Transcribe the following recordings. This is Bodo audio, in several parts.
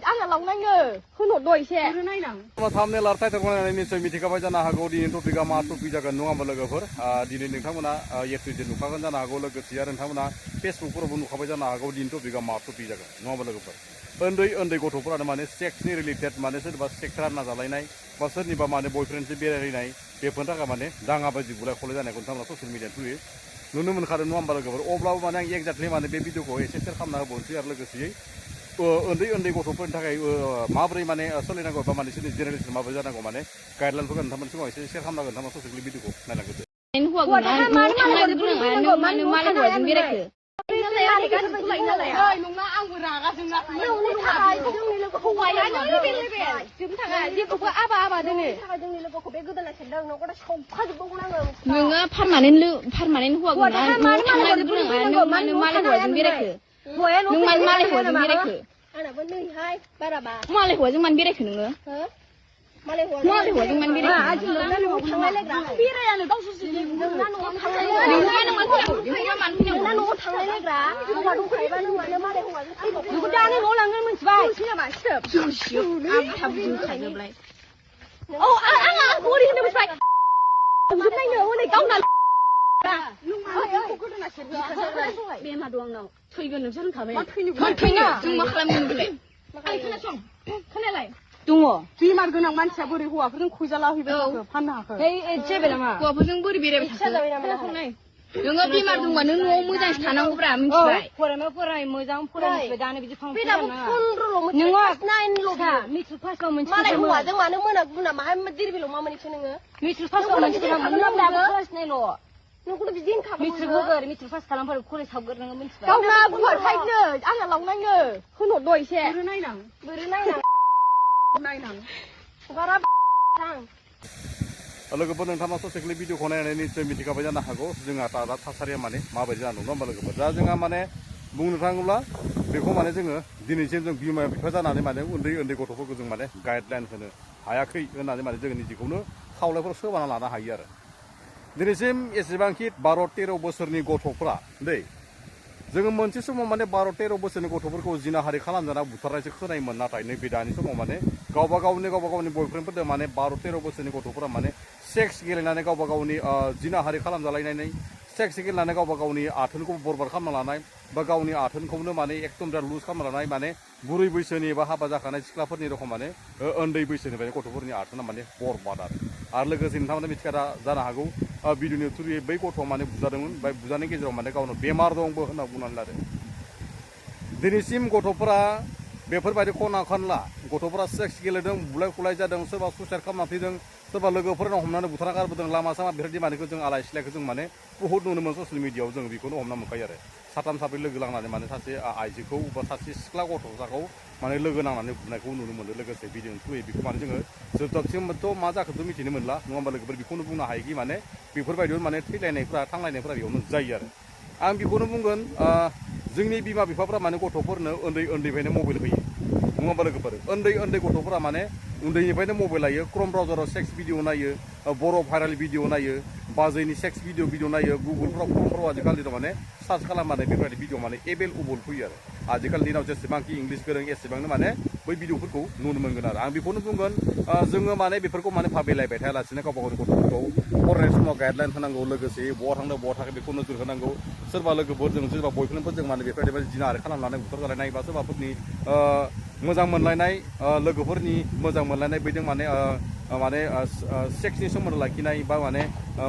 आंना लांनाङो होनहरद' एसे थामने लारथाय थांनानै निसय मिथिखाबाय जानो हागौ दिनै टपिकआ मा टपिक जागोन नङा होमबा लोगोफोर दिनै नोंथांमोना एप्रिलजों नुखागोन जानो हागौ लोगोसे आरो नोंथांमोना फेसबुकफोरावबो नुखाबाय जानो हागौ दिनै टपिकआ मा टपिक जागोन नङा होमबा लोगोफोर उन्दै उन्दै गथ'फोरानो माने सेक्सनि रिलेटेड माने सोरबा सेक्स रानना जालायनाय बा सोरनिबा माने बयफ्रेन्डजों बेरायहैनाय बेफोरनि थाखाय माने दाङाबाजि बुलाय खलाय जानायखौ नोंथांमोना ससियेल मिडियायाव फैयो नुनो मोनखादों नङा होमबा लोगोफोर अब्लाबो माने आं एक्जाक्टलि माने बे भिडिअखौ एसे सेयार खालामना होबावनोसै आरो लोगोसेयै उन्दै उन्दै गथ'फोरनि थाखाय माबोरै माने सोलिनांगौ बा माने बिसोरनि जेनेरेसन माबोरै जानांगौ माने गाइडलाइनफोरखौ नोंथांमोननि सिगाङाव एसे सेयार खालामना होगोन नोंथांमोना ससियेल भिडिअखौ नायलांगोन आंबो रागा जोंना जेबो आबा आबा दोनो जोंनि लोगोखौ बे गोदाना सेरदों नोंखौ सौखाजोबगौमोन आङो नोङो पारमानेन्ट हौवा गोनां न'आव थांनांगौ नों मानो मालाय हौवाजों बेरायखो नों मानो मालाय हौवाजों बेरायखो आंनाबो नैहाय बाराबा मालाय हौवाजों मानो बेरायखो नोङो मालाय हौवाजों मानो बेरायखो नोंना न'आव थांलायलायग्रा बेरायानो गावसोरसो नोंना न'आव थांलायलायग्रा हौवा दंखायोबा नों मानो मालाय हौवाजों नोंखौ दानो न'आव लांगोन मिथिबाय आं बोरै होनो मिथिबाय जोबनायनो हनै गावना बेमा दं आंनाव थैगोन नोंसोर होनखाबाय थैनो जों मा खालामनो नोंलाय खोनासं खोनालाय दङ बेमार गोनां मानसिया बोरै हौवाफोरजों खुइजाला हैबाय थाखो फाननो हाखो जेबो नामा हौवाफोरजों बोरै बेरायबाय थाखो नोङो बेमार दंबा नों न'आव मोजांसो थानांगौब्रा मिथिबाय फराय मोजां फरायनोसै दानो बिदि मेट्रिक पासआव मोनसे मालाय हौवाजों मानो मोना गुना माहाय दिरबिलाव मा मोनैसो नोङो मेट्रिक पासआव मोनसे नोंखौनो बिदि होनखाबाय मेट्रिक होगोर मेट्रिक पास खालामफोर कलेज हाबगोर नोङो मिथिबाय गावना गुवारखायनो आंना लांनाङो होनहरद' एसे बोरै नायनां बारा लोगोफोर नोंथाङा ससियेल भिडिअखौ नायनानै निसय मिथिखाबाय जानो हागौ जोंहा दा थासारिया माने माबायदि जाना दं नङा होमबा लोगोफोर दा जोंहा माने बुंनो थाङोब्ला बेखौ माने जोङो दिनैसिम जों बिमा बिफा जानानै माने उन्दै उन्दै गथ'फोरखौ जों माने गाइडलाइन होनो हायाखै होननानै माने जों निजेखौनो खावलायफोर सोबाना लानो हायो आरो दिनैसिम एसेबांखि 12-13 बोसोरनि गथ'फ्रा दै जोङो मोनसे समाव माने 12-13 बोसोरनि गथ'फोरखौ जिनाहारि खालामजाना बुथारनायसो खोनायोमोन नाथाय नैबे दानि समाव माने गावबा गावनि बयफ्रेन्डफोरजों माने 12-13 बोसोरनि गथ'फोरा माने सेक्स गेलेनानै गावबा गावनि जिनाहारि खालामजालायनानै सेक्स गेलेनानै गावबा गावनि आथोनखौ बरबाद खालामना लानाय बा गावनि आथोनखौनो माने एकदम लुज खालामना लानाय माने बुरै बैसोनि बा हाबा जाखानाय सिख्लाफोरनि रखम माने उन्दै बैसोनिफ्राय गथ'फोरनि आथोना माने बरबाद आरो लोगोसे नोंथांमोना मिथिखादा जानो हागौ भिडिअनि थ्रुयै बै गथ'आ माने बुजादोंमोन ओमफ्राय बुजानायनि गेजेराव माने गावनो बेमार दंबो होनना बुंनानै लादों दिनैसिम गथ'फोरा बेफोरबायदि खना खनला गथ'फोरा सेक्स गेलेदों बुलाय खुलाय जादों सोरबा सुइसाइड खालामना थैदों सोरबा लोगोफोरनाव हमनानै बुथारना गारबोदों लामा सामा बेफोरबायदि मानेखौ जों आलाय सिलायखौ जों माने बुहुत नुनो मोनो ससियेल मिडियायाव जों बेखौनो हमना मोनखायो आरो साथाम साब्रै लोगो लांनानै माने सासे आइजोखौ बा सासे सिख्ला गथ'साखौ माने लोगो नांनानै बुनायखौ नुनो मोनो लोगोसे भिडिअनि थ्रुयै बेखौ माने जोङो जोबजाबसिमथ' मा जाखोथ' मिथिनो मोनला नङा होमबा लोगोफोर बेखौनो बुंनो हायोखि माने बेफोरबायदियाव माने थैलायनायफ्रा थांलायनायफ्रा बेयावनो जायो आरो आं बेखौनो बुंगोन जोंनि बिमा बिफाफ्रा माने गथ'फोरनो उन्दैनिफ्रायनो मबाइल होयो नङा होमबा लोगोफोर उन्दै गथ'फोरा माने उन्दैनिफ्रायनो मबाइल लायो क्रम ब्राउजाराव सेक्स भिडिअ नायो बर' भाइरेल भिडिअ नायो बाजैनि सेक्स भिडिअ नायो गुगोलफ्राव क्रमफ्राव आजिखालि माने सार्च खालामनानै बेफोरबायदि भिडिअ माने एभेलेबल फैयो आरो आजिखालि दिनाव जेसेबांखि इंलिस गोरों एसेबांनो माने बै भिडिअफोरखौ नुनो मोनगोन आरो आं बेखौनो बुंगोन जोङो माने बेफोरखौ माने भाबिलायबाय थायालासिनो गावबा गावनि गथ'फोरखौ फरायनाय समाव गाइडलाइन होनांगौ लोगोसे बहा थांदों बहा थाङाखै बेखौ नोजोर होनांगौ सोरबा लोगोफोरजों सोरबा बयफ्रेन्डफोरजों माने बेफोरबायदि जिनाहारि खालामनानै बुथारजालायनाय बा सोरबाफोरनि मोजां मोनलायनाय लोगोफोरनि मोजां मोनलायनाय बैजों माने सेक्सनि सोमोन्दो लाखिनाय बा माने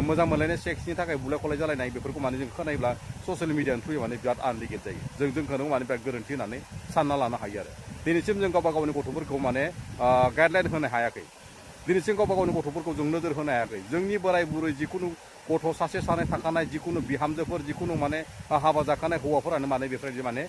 मोजां मोनलायनाय सेक्सनि थाखाय बुलाय खलाय जालायनाय बेफोरखौ माने जों खोनायोब्ला ससियेल मिडियानि थ्रुयै माने बिराद आनलिगेट जायो जोंखौनो माने बिराद गोरोन्थि होननानै सानना लानो हायो आरो दिनैसिम जों गावबा गावनि गथ'फोरखौ माने गाइडलाइन होनो हायाखै दिनैसिम गावबा गावनि गथ'फोरखौ जों नोजोर होनो हायाखै जोंनि बोराय बुरै जिखुनु गथ' सासे सानै थाखानाय जिखुनु बिहामजोफोर जिखुनु माने हाबा जाखानाय हौवाफोरानो माने बेफोरबायदि माने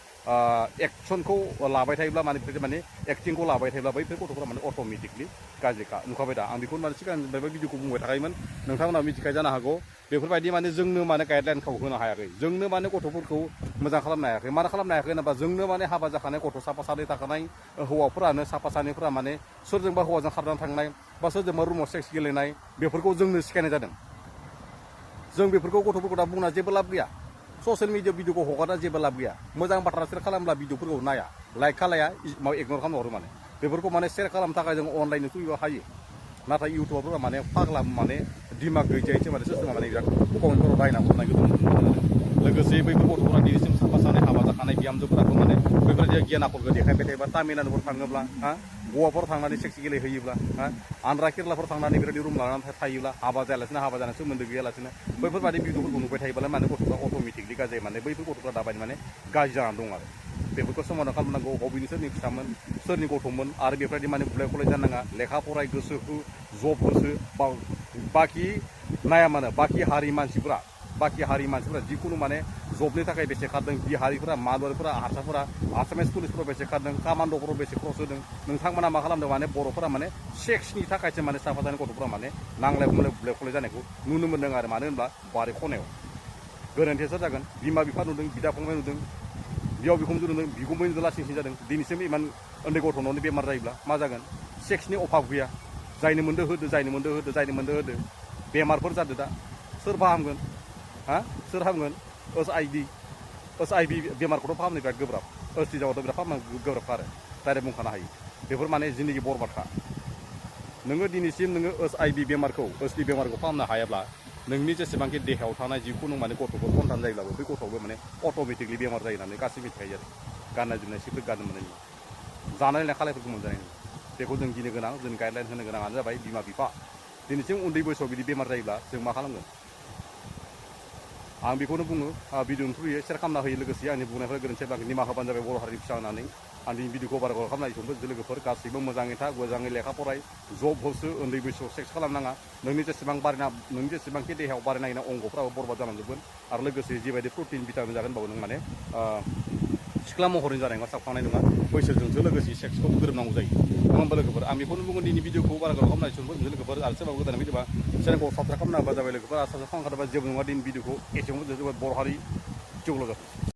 एक्सनखौ लाबाय थायोब्ला माने बेफोरबायदि माने एक्टिंखौ लाबाय थायोब्ला बैफोर गथ'फोरा माने अट'मेटिकलि गाज्रिखा नुखाबाय दा आं बेखौनो माने सिगांनिफ्रायबो भिडिअखौ बुंबाय थाखायोमोन नोंथांमोना मिथिखायो जानो हागौ बेफोरबायदि माने जोंनो माने गाइडलाइनखौ होनो हायाखै जोंनो माने गथ'फोरखौ मोजां खालामनो हायाखै मानो खालामनो हायाखै होनोबा जोंनो माने हाबा जाखानाय गथ' साफा सानै थाखानाय हौवाफोरानो साफा सानैफोरा माने सोरजोंबा हौवाजों खारनानै थांनाय बा सोरजोंबा रुमाव सेक्स गेलेनाय बेफोरखौ जोंनो सिखायनाय जादों जों बेफोरखौ गथ'फोरखौ दा बुंना जेबो लाब गैया ससियेल मिडिया भिडिअखौ हगारना जेबो लाब गैया मोजां बाथ्रा शेयार खालामब्ला भिडिअफोरखौ नाया लाइक खालाया माबा इगनर खालामना हरो माने बेफोरखौ माने शेयार खालामनो थाखाय जों अनलाइन थुयो हायो नाथाय इउटुबारफोरा माने फाग्ला माने दिमाग गैजायैसो माने सोरबा माने बिराद कमेन्टफोराव रायना हरनायखौ जों नुनो मोनो लोगोसे बैफोर गथ'फोरा दिनैसिम साफा सानै हाबा जाखानाय बिहामजोफोराबो माने बैफोरबायदि गियान आखलखौ देखायबाय थायोबा तामिलनाडुफोर थाङोब्ला हा गवाफोराव थांनानै सेक्स गेलेहैयोब्ला हा आन्ध्रा केरलाफोर थांनानै बेबायदि रुम लानानै थायोब्ला हाबा जायालासिनो हाबा जानाय सोमोन्दो गैयालासिनो बैफोरबायदि भिडिअफोरखौ नुबाय थायोब्ला माने गथ'फ्रा अट'मेटिकलि गाज्रि माने बैफोर गथ'फ्रा दाबायदि माने गाज्रि जानानै दं आरो बेफोरखौ समाधान खालामनांगौ बबेनि सोरनि फिसामोन सोरनि गथ'मोन आरो बेफोरबायदि माने बुलाय खुलाय जानाङा लेखा फराय गोसो हो जब होसो बाखि नाया मानो बाखि हारि मानसिफोरा जिखुनु माने जबनि थाखाय बेसे खारदों बिहारिफोरा मालवारिफोरा हारसाफोरा आसामिस पुलिसफोराव बेसे खारदों कामान्ड'फोराव बेसे खरस होदों नोंथांमोना मा खालामदों माने बर'फोरा माने सेक्सनि थाखायसो माने साफा जानाय गथ'फोरा माने नांलाय खमलाय बुलाय खुलाय जानायखौ नुनो मोन्दों आरो मानो होनब्ला बारि खनायाव गोरोन्थिया सोर जागोन बिमा बिफा नुदों बिदा फंबाय नुदों बिहाव बिखुनजो नुदों बिगुमै नुदों लासिंसिं जादों दिनैसिम इमान उन्दै गथ'नावनो बेमार जायोब्ला मा जागोन सेक्सनि अभाब गैया जायनो मोन्दो होदो बेमारफोर जादो दा सोर फाहामगोन हा सोर हामगोन एस आइ भि बेमारखौथ' फाहामनो बिराद गोब्राब एस टि जाबाथ' बिराद फाहामनो गोब्राब आरो डाइरेक्ट बुंखानो हायो बेफोर माने जिन्दगि बरबादखा नोङो दिनैसिम नोङो एस आइ भि बेमारखौ फाहामनो हायाब्ला नोंनि जेसेबांखि देहायाव थानाय जिखुनु माने गथ'फोर सन्तान जायोब्लाबो बै गथ'आवबो माने अट'मेटिकलि बेमार जायो होननानै गासैबो मिथिखायो आरो गाननाय जोमनाय सिफोर गाननो मोननाय नङा जानाय लोंनाय खालायफोरखौ मोनजानाय नङा बेखौ जों गिनो गोनां जों गाइडलाइन होनो गोनाङानो जाबाय बिमा बिफा दिनैसिम उन्दै बैसोआव बिदि बेमार जायोब्ला जों मा खालामगोन आं बेखौनो बुङो भिडिअनि थ्रुयै शेयार खालामना होयो लोगोसे आंनि बुंनायफोरा गोरोन्थि जाब्ला निमाहा होबानो जाबाय बर' हारिनि फिसा होननानै आंनि भिडिअखौ बारा गोलाव खालामनाय लोगोफोर गासैबो मोजाङै था मोजाङै लेखा फराय जब होसो उन्दै बैसोआव सेक्स खालामनाङा नोंनि जेसेबांखि देहायाव बारायनाय अंगफ्राबो बरबाद जालांजोबगोन आरो लोगोसे जिबायदि प्रटिन भिटामिन जागोन बाबो नों माने सिख्ला महरनि जानाय नङा साबखांनाय नङा बैसोजोंसो लोगोसे सेक्सखौ गोरोबनांगौ जायो नङा होमबा लोगोफोर आं बेखौनो बुङो दिनै भिडिअखौ बारा गोलाव खालामनाय लोगोफोर आरो सोरबा गोदान फैदोंबा चेनेलखौ साबसक्राइब खालामना होबा जाबाय लोगोफोर आरो साबसक्राइब खालामखादोंबा जेबो नङा दिनै भिडिअखौ एसेयावनो बर' हारि जौगागोन